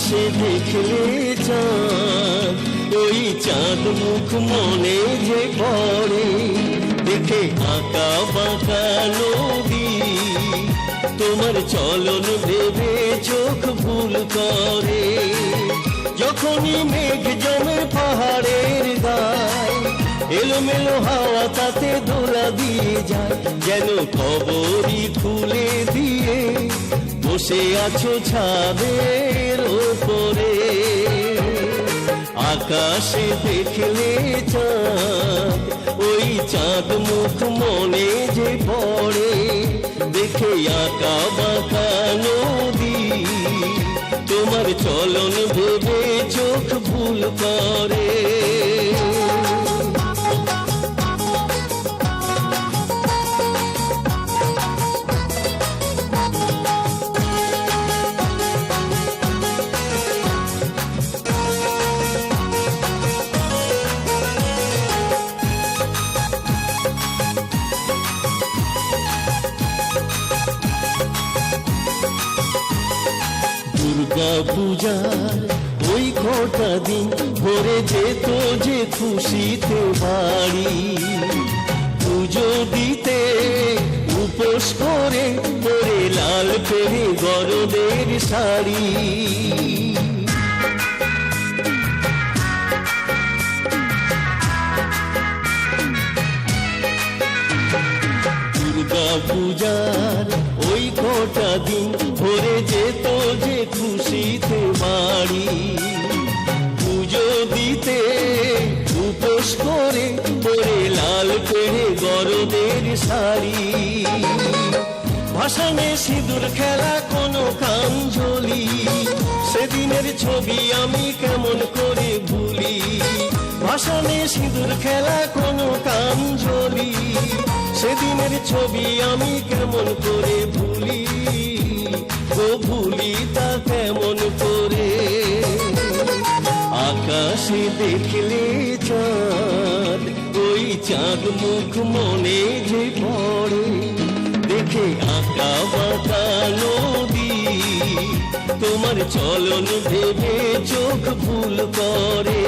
আকাশে দেখলে চাঁদ, ওই চাঁদ মুখ মনে যে পড়ে, দেখে আঁকা বাঁকা নদী, তোমার চলন ভেবে চোখ ভুল করে। যখনই মেঘ জমে পাহাড়ের গায়, এলোমেলো হাওয়া তাতে দোলা দিয়ে যায়, যেন কবরই খুলে দিয়ে বসে আছো ছাদের ওপরে। আকাশে দেখলে চাঁদ, ওই চাঁদ মুখ মনে যে পড়ে, দেখে আঁকা বাঁকা নদী, তোমার চলন ভেবে চোখ ভুল করে। দুর্গা পূজার ওই কটা দিন ভরে যেত যে খুশিতে বাড়ি, পুজো দিতে উপোস করে পরে লাল পেরে গরদের শাড়ি। দুর্গা পূজার ওই কটা দিন ভরে যেত যে খুশিতে বাড়ি, পুজো দিতে উপোস করে পরে লাল পেরে গরদের শাড়ি। ভাসানে সিঁদুর খেলা কোনো কাঞ্জলি, সেদিনের ছবি আমি কেমন করে ভুলি। ভাসানে সিঁদুর খেলা কোনো কাঞ্জলি, সেদিনের ছবি আমি কেমন করে ভুলি, ও ভুলি তা কেমন করে। আকাশে দেখলে চাঁদ, ওই চাঁদ মুখ মনে যে পড়ে, দেখে আঁকা বাঁকা নদী, তোমার চলন ভেবে চোখ ভুল করে।